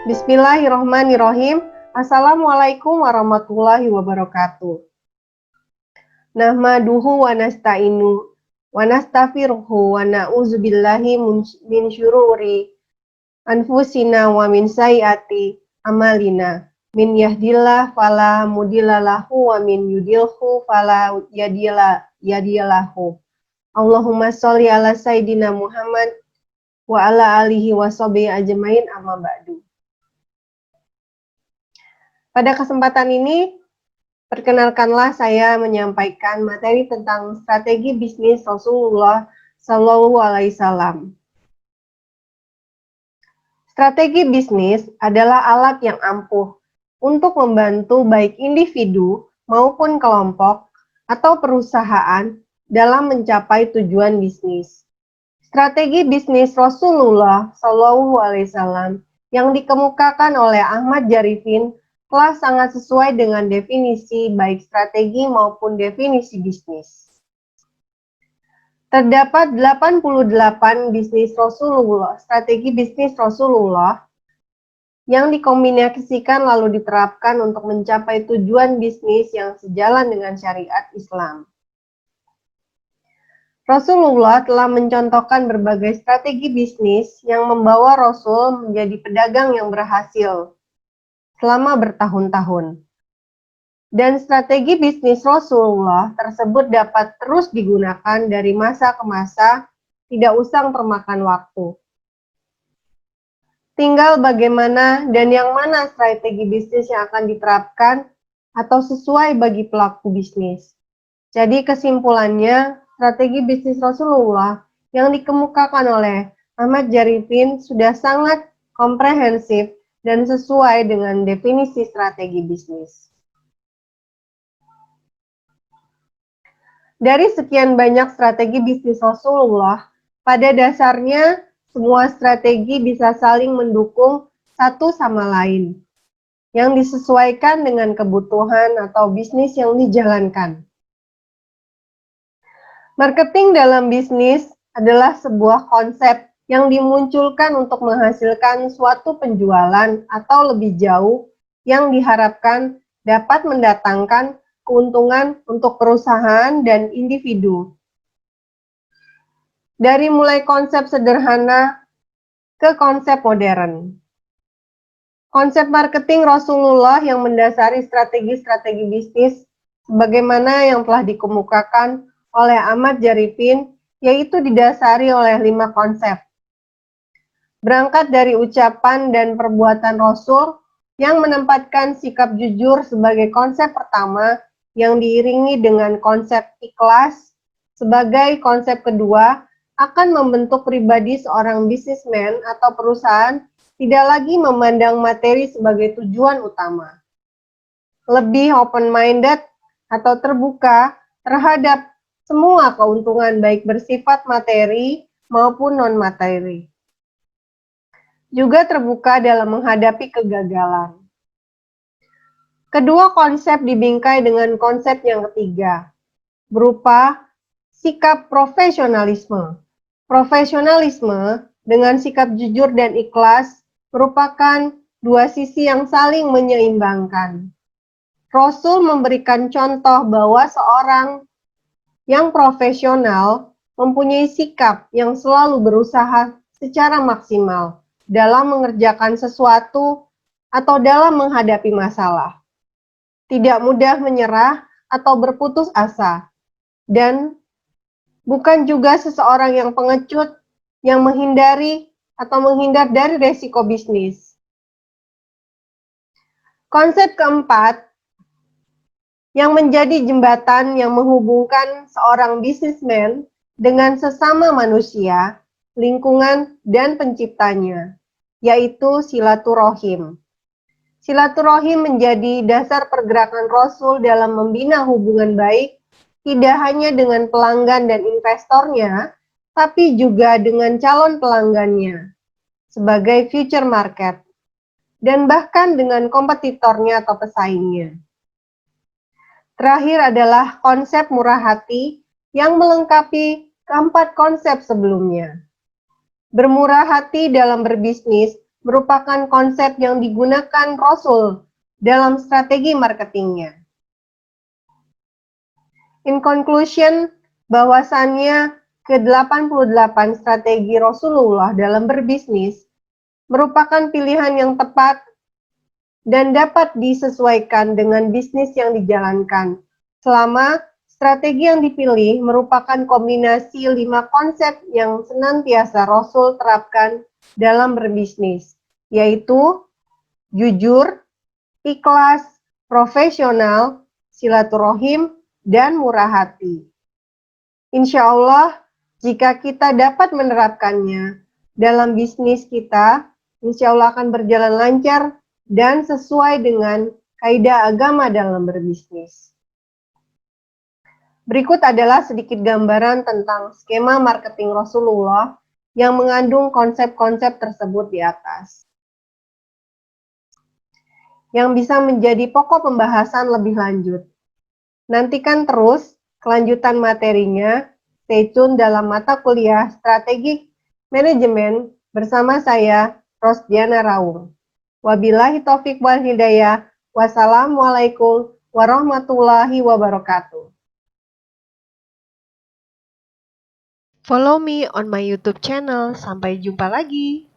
Bismillahirrahmanirrahim. Assalamualaikum warahmatullahi wabarakatuh. Nahmaduhu wa nasta'inu wa nastaghfiruhu wa na'udzubillahi min syururi anfusina wa min sayyiati amalina. Min yahdillah fala mudhillalahu wa min yudlilhu fala yadiyalahu. Allahumma sholli ala sayyidina Muhammad wa ala alihi wa sahbihi ajmain, amma ba'du. Pada kesempatan ini, perkenalkanlah saya menyampaikan materi tentang strategi bisnis Rasulullah Shallallahu Alaihi Wasallam. Strategi bisnis adalah alat yang ampuh untuk membantu baik individu maupun kelompok atau perusahaan dalam mencapai tujuan bisnis. Strategi bisnis Rasulullah Shallallahu Alaihi Wasallam yang dikemukakan oleh Ahmad Jarifin telah sangat sesuai dengan definisi baik strategi maupun definisi bisnis. Terdapat 88 bisnis Rasulullah, strategi bisnis Rasulullah yang dikombinasikan lalu diterapkan untuk mencapai tujuan bisnis yang sejalan dengan syariat Islam. Rasulullah telah mencontohkan berbagai strategi bisnis yang membawa Rasul menjadi pedagang yang berhasil selama bertahun-tahun. Dan strategi bisnis Rasulullah tersebut dapat terus digunakan dari masa ke masa, tidak usang termakan waktu. Tinggal bagaimana dan yang mana strategi bisnis yang akan diterapkan atau sesuai bagi pelaku bisnis. Jadi kesimpulannya, strategi bisnis Rasulullah yang dikemukakan oleh Ahmad Jarifin sudah sangat komprehensif dan sesuai dengan definisi strategi bisnis. Dari sekian banyak strategi bisnis Rasulullah, pada dasarnya semua strategi bisa saling mendukung satu sama lain, yang disesuaikan dengan kebutuhan atau bisnis yang dijalankan. Marketing dalam bisnis adalah sebuah konsep yang dimunculkan untuk menghasilkan suatu penjualan atau lebih jauh yang diharapkan dapat mendatangkan keuntungan untuk perusahaan dan individu. Dari mulai konsep sederhana ke konsep modern. Konsep marketing Rasulullah yang mendasari strategi-strategi bisnis sebagaimana yang telah dikemukakan oleh Ahmad Jarifin, yaitu didasari oleh 5 konsep. Berangkat dari ucapan dan perbuatan Rasul yang menempatkan sikap jujur sebagai konsep pertama yang diiringi dengan konsep ikhlas sebagai konsep kedua akan membentuk pribadi seorang bisnismen atau perusahaan tidak lagi memandang materi sebagai tujuan utama. Lebih open-minded atau terbuka terhadap semua keuntungan baik bersifat materi maupun non-materi. Juga terbuka dalam menghadapi kegagalan. Kedua konsep dibingkai dengan konsep yang ketiga, berupa sikap profesionalisme. Profesionalisme dengan sikap jujur dan ikhlas merupakan dua sisi yang saling menyeimbangkan. Rasul memberikan contoh bahwa seorang yang profesional mempunyai sikap yang selalu berusaha secara maksimal dalam mengerjakan sesuatu atau dalam menghadapi masalah. Tidak mudah menyerah atau berputus asa, dan bukan juga seseorang yang pengecut yang menghindari atau menghindar dari resiko bisnis. Konsep keempat yang menjadi jembatan yang menghubungkan seorang bisnismen dengan sesama manusia, lingkungan, dan penciptanya, yaitu silaturahim. Silaturahim menjadi dasar pergerakan Rasul dalam membina hubungan baik, tidak hanya dengan pelanggan dan investornya, tapi juga dengan calon pelanggannya, sebagai future market, dan bahkan dengan kompetitornya atau pesaingnya. Terakhir adalah konsep murah hati yang melengkapi keempat konsep sebelumnya. Bermurah hati dalam berbisnis merupakan konsep yang digunakan Rasul dalam strategi marketingnya. In conclusion, bahwasannya ke-88 strategi Rasulullah dalam berbisnis merupakan pilihan yang tepat dan dapat disesuaikan dengan bisnis yang dijalankan, selama strategi yang dipilih merupakan kombinasi 5 konsep yang senantiasa Rasul terapkan dalam berbisnis, yaitu jujur, ikhlas, profesional, silaturahim, dan murah hati. Insya Allah, jika kita dapat menerapkannya dalam bisnis kita, insya Allah akan berjalan lancar dan sesuai dengan kaidah agama dalam berbisnis. Berikut adalah sedikit gambaran tentang skema marketing Rasulullah yang mengandung konsep-konsep tersebut di atas. Yang bisa menjadi pokok pembahasan lebih lanjut. Nantikan terus kelanjutan materinya, stay tune dalam mata kuliah Strategi Manajemen bersama saya, Rosdiana Raung. Wabillahi taufik wal hidayah. Wassalamualaikum warahmatullahi wabarakatuh. Follow me on my YouTube channel. Sampai jumpa lagi.